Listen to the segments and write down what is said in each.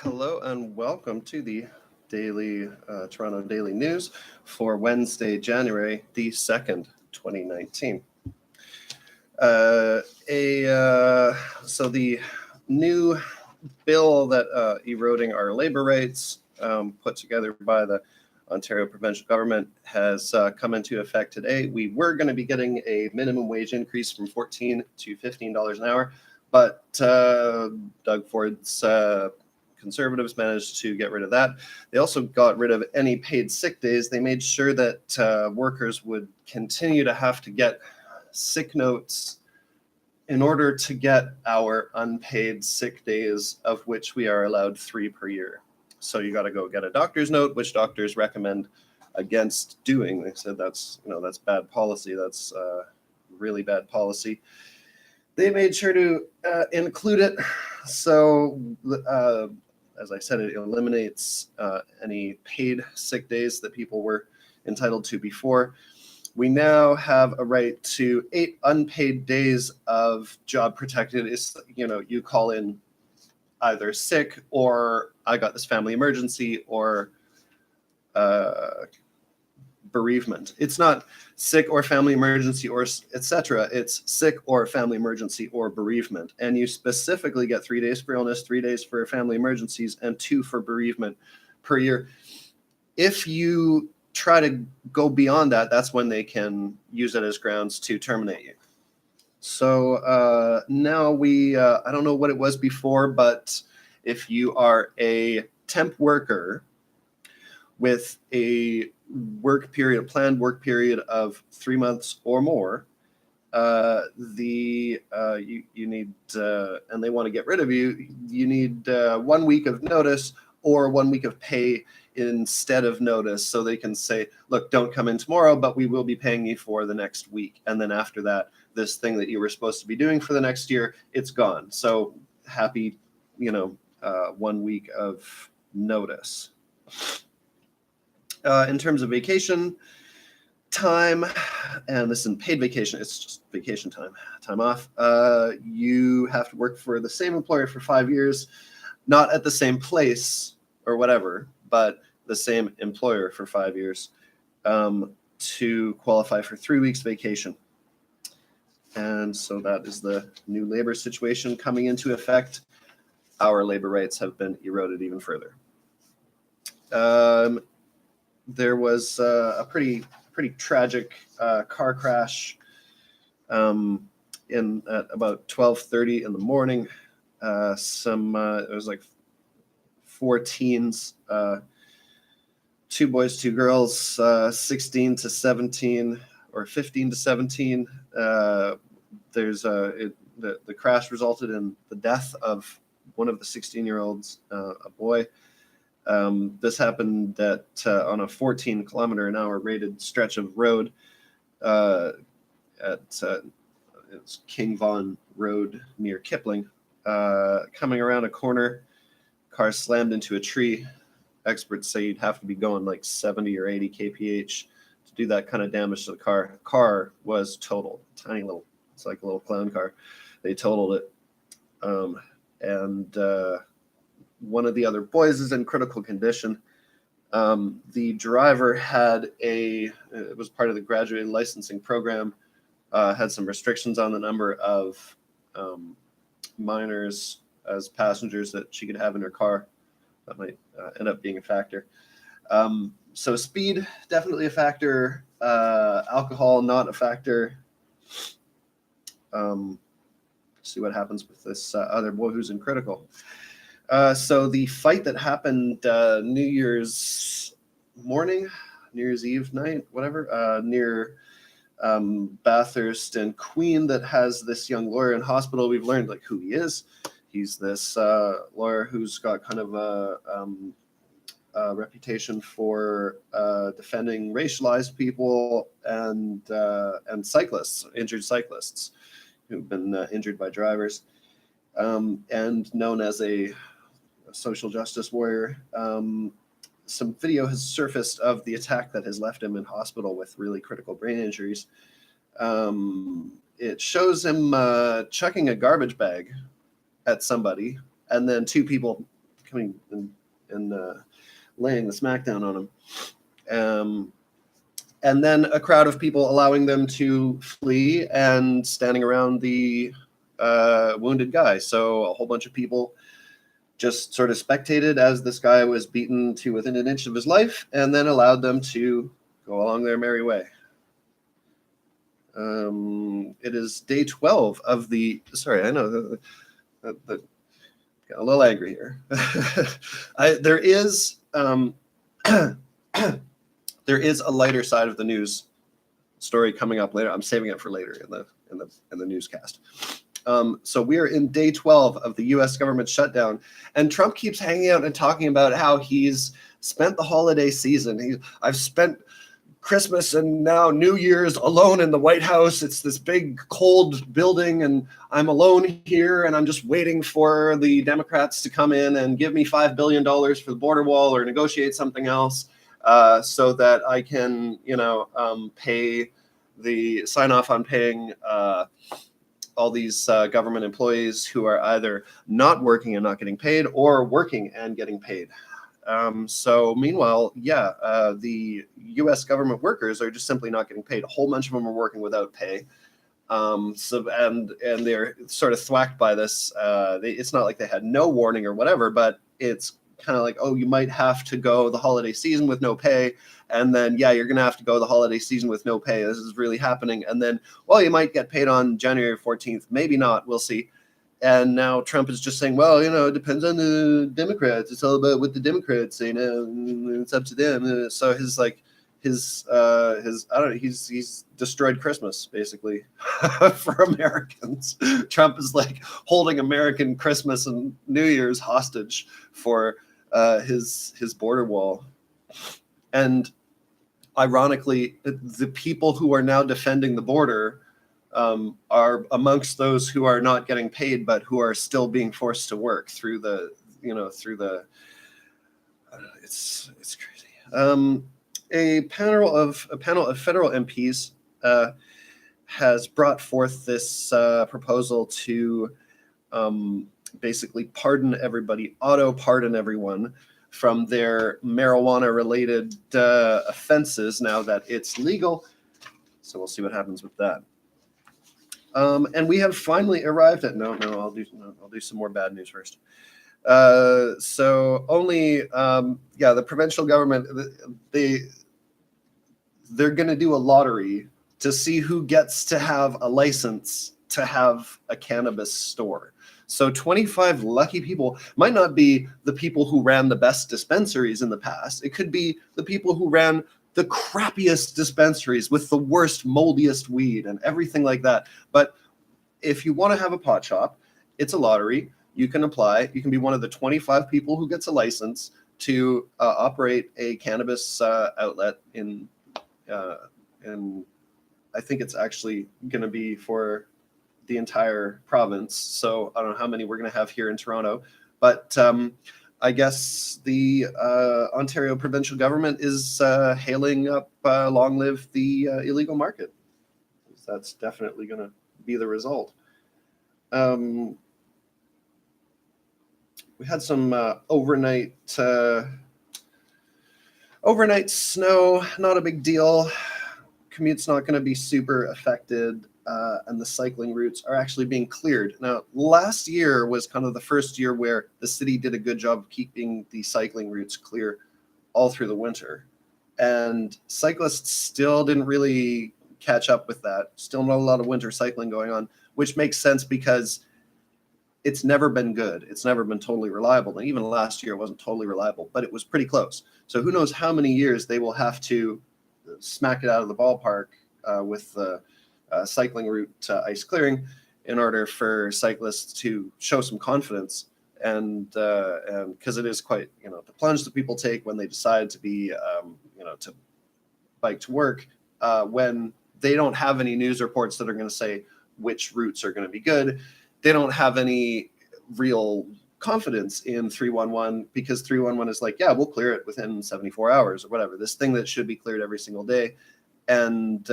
Hello and welcome to the daily Toronto Daily News for Wednesday, January the 2nd, 2019. So the new bill that eroding our labor rights, put together by the Ontario provincial government, has come into effect today. We were going to be getting a minimum wage increase from $14 to $15 an hour, but Doug Ford's Conservatives managed to get rid of that. They also got rid of any paid sick days. They made sure that workers would continue to have to get sick notes in order to get our unpaid sick days, of which we are allowed 3 per year. So you got to go get a doctor's note, which doctors recommend against doing. They said that's bad policy. That's really bad policy. They made sure to include it. So as I said, it eliminates any paid sick days that people were entitled to before. We now have a right to 8 unpaid days of job protected. You call in either sick or I got this family emergency or bereavement. It's not sick or family emergency or etc. It's sick or family emergency or bereavement. And you specifically get 3 days for illness, 3 days for family emergencies, and 2 for bereavement per year. If you try to go beyond that, that's when they can use it as grounds to terminate you. So now I don't know what it was before, but if you are a temp worker with a planned work period of 3 months or more, you need, and they want to get rid of you, you need 1 week of notice or 1 week of pay instead of notice, so they can say, look, don't come in tomorrow, but we will be paying you for the next week. And then after that, this thing that you were supposed to be doing for the next year, it's gone. So happy, 1 week of notice. In terms of vacation time, and this isn't paid vacation, it's just vacation time off, you have to work for the same employer for 5 years, not at the same place or whatever, but the same employer for 5 years to qualify for 3 weeks vacation. And so that is the new labor situation coming into effect. Our labor rights have been eroded even further. There was a pretty tragic car crash at about 12:30 in the morning. It was like 4 teens, 2 boys, 2 girls, 16 to 17 or 15 to 17. The crash resulted in the death of one of the 16-year-olds, a boy. This happened on a 14-kilometer-an-hour rated stretch of road it's King Vaughan Road near Kipling. Coming around a corner, car slammed into a tree. Experts say you'd have to be going like 70 or 80 kph to do that kind of damage to the car. Car was totaled. Tiny little, it's like a little clown car. They totaled it. And one of the other boys is in critical condition. The driver it was part of the graduated licensing program, had some restrictions on the number of minors as passengers that she could have in her car. That might end up being a factor. So speed, definitely a factor. Alcohol, not a factor. See what happens with this other boy who's in critical. So the fight that happened New Year's morning, New Year's Eve night, whatever, near Bathurst and Queen, that has this young lawyer in hospital. We've learned who he is. He's this lawyer who's got kind of a reputation for defending racialized people and cyclists, injured cyclists who've been injured by drivers, and known as a social justice warrior. Some video has surfaced of the attack that has left him in hospital with really critical brain injuries. It shows him chucking a garbage bag at somebody, and then 2 people coming and laying the smackdown on him. And then a crowd of people allowing them to flee and standing around the wounded guy. So a whole bunch of people just sort of spectated as this guy was beaten to within an inch of his life, and then allowed them to go along their merry way. It is day 12 of the. Sorry, I know the got a little angry here. There is there is a lighter side of the news story coming up later. I'm saving it for later in the newscast. So we are in day 12 of the U.S. government shutdown, and Trump keeps hanging out and talking about how he's spent the holiday season. I've spent Christmas and now New Year's alone in the White House. It's this big cold building, and I'm alone here, and I'm just waiting for the Democrats to come in and give me $5 billion for the border wall or negotiate something else, so that I can, sign off on paying all these government employees who are either not working and not getting paid, or working and getting paid. So meanwhile, the U.S. government workers are just simply not getting paid. A whole bunch of them are working without pay. And they're sort of thwacked by this. It's not like they had no warning or whatever, but it's kind of like, oh, you might have to go the holiday season with no pay. And then, you're going to have to go the holiday season with no pay. This is really happening. And then, well, you might get paid on January 14th. Maybe not. We'll see. And now Trump is just saying, well, it depends on the Democrats. It's all about what the Democrats say now. It's up to them. So he's destroyed Christmas, basically, for Americans. Trump is like holding American Christmas and New Year's hostage for his border wall. And ironically, the people who are now defending the border are amongst those who are not getting paid, but who are still being forced to work through the. It's crazy. A panel of federal MPs has brought forth this proposal to basically pardon everybody, auto pardon everyone from their marijuana-related offenses now that it's legal. So we'll see what happens with that. And we have finally arrived at I'll do some more bad news first. So only the provincial government, they're going to do a lottery to see who gets to have a license to have a cannabis store. So 25 lucky people might not be the people who ran the best dispensaries in the past. It could be the people who ran the crappiest dispensaries with the worst, moldiest weed and everything like that. But if you want to have a pot shop, it's a lottery. You can apply. You can be one of the 25 people who gets a license to operate a cannabis outlet in I think it's actually going to be for the entire province. So I don't know how many we're going to have here in Toronto, but I guess the Ontario provincial government is hailing up long live the illegal market. That's definitely going to be the result. We had some overnight snow, not a big deal. Commute's not going to be super affected, and the cycling routes are actually being cleared. Now, last year was kind of the first year where the city did a good job of keeping the cycling routes clear all through the winter. And cyclists still didn't really catch up with that. Still not a lot of winter cycling going on, which makes sense because it's never been good. It's never been totally reliable. And even last year, it wasn't totally reliable, but it was pretty close. So who knows how many years they will have to smack it out of the ballpark with the cycling route ice clearing in order for cyclists to show some confidence. And because it is quite, the plunge that people take when they decide to be, to bike to work, when they don't have any news reports that are going to say which routes are going to be good. They don't have any real confidence in 311 because 311 is like, yeah, we'll clear it within 74 hours or whatever. This thing that should be cleared every single day And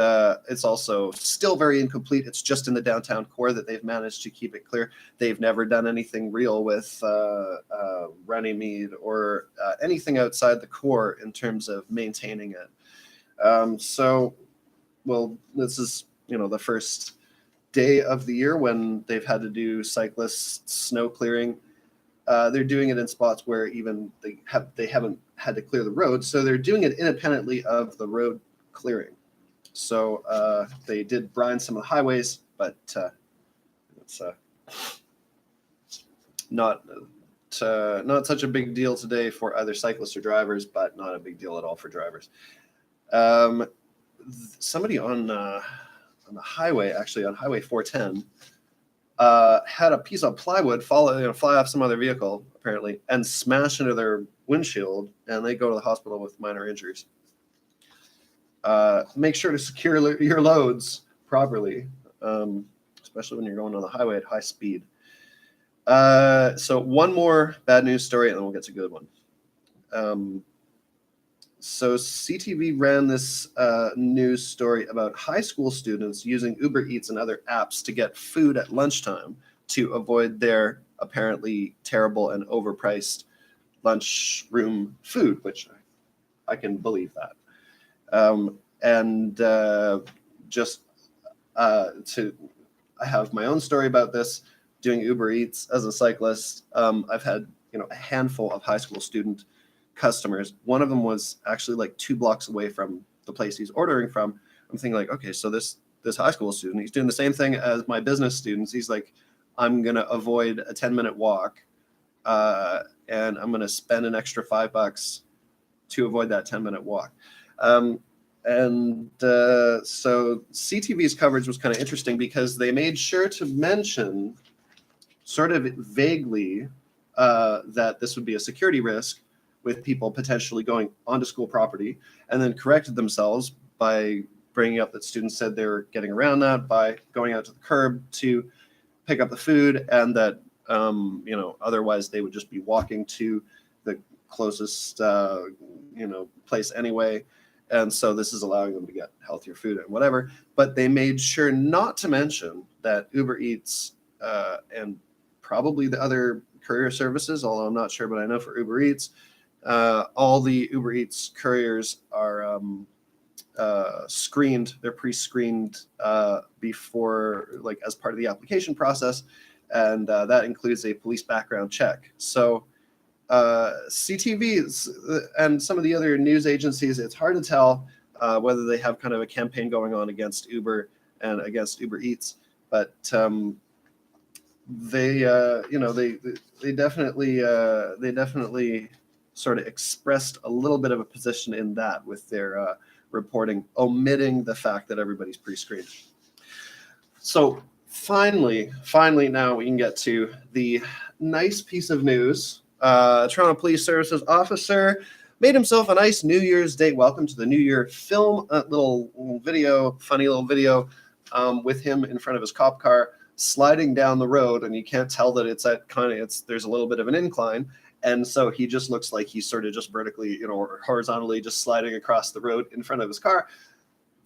it's also still very incomplete. It's just in the downtown core that they've managed to keep it clear. They've never done anything real with Runnymede or anything outside the core in terms of maintaining it. This is, the first day of the year when they've had to do cyclist snow clearing. They're doing it in spots where even they haven't had to clear the road, so they're doing it independently of the road clearing. So they did brine some of the highways, but it's not such a big deal today for either cyclists or drivers, but not a big deal at all for drivers. Somebody on the highway, actually on Highway 410, had a piece of plywood fly off some other vehicle apparently and smash into their windshield, and they go to the hospital with minor injuries. Make sure to secure your loads properly, especially when you're going on the highway at high speed. So one more bad news story, and then we'll get to a good one. So CTV ran this news story about high school students using Uber Eats and other apps to get food at lunchtime to avoid their apparently terrible and overpriced lunchroom food, which I can believe that. I have my own story about this. Doing Uber Eats as a cyclist, I've had a handful of high school student customers. One of them was actually like 2 blocks away from the place he's ordering from. I'm thinking like, okay, so this high school student, he's doing the same thing as my business students. He's like, I'm gonna avoid a 10-minute walk, and I'm gonna spend an extra $5 to avoid that 10-minute walk. So CTV's coverage was kind of interesting because they made sure to mention sort of vaguely that this would be a security risk with people potentially going onto school property, and then corrected themselves by bringing up that students said they were getting around that by going out to the curb to pick up the food, and that otherwise they would just be walking to the closest place anyway. And so this is allowing them to get healthier food and whatever. But they made sure not to mention that Uber Eats and probably the other courier services, although I'm not sure, but I know for Uber Eats, all the Uber Eats couriers are screened. They're pre-screened before, like as part of the application process. And that includes a police background check. So CTV and some of the other news agencies, it's hard to tell whether they have kind of a campaign going on against Uber and against Uber Eats, but they definitely sort of expressed a little bit of a position in that with their reporting, omitting the fact that everybody's pre-screened. So finally, now we can get to the nice piece of news. Toronto Police Services officer made himself a nice New Year's Day welcome to the New Year film, funny little video with him in front of his cop car sliding down the road, and you can't tell that there's a little bit of an incline, and so he just looks like he's sort of just vertically, or horizontally just sliding across the road in front of his car.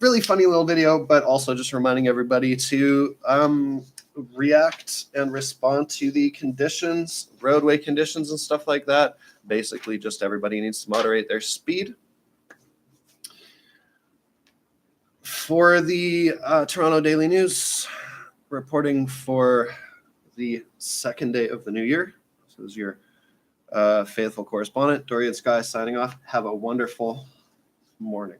Really funny little video, but also just reminding everybody to react and respond to the conditions, roadway conditions and stuff like that. Basically, just everybody needs to moderate their speed. For the Toronto Daily News, reporting for the second day of the new year. So this is your faithful correspondent, Dorian Sky, signing off. Have a wonderful morning.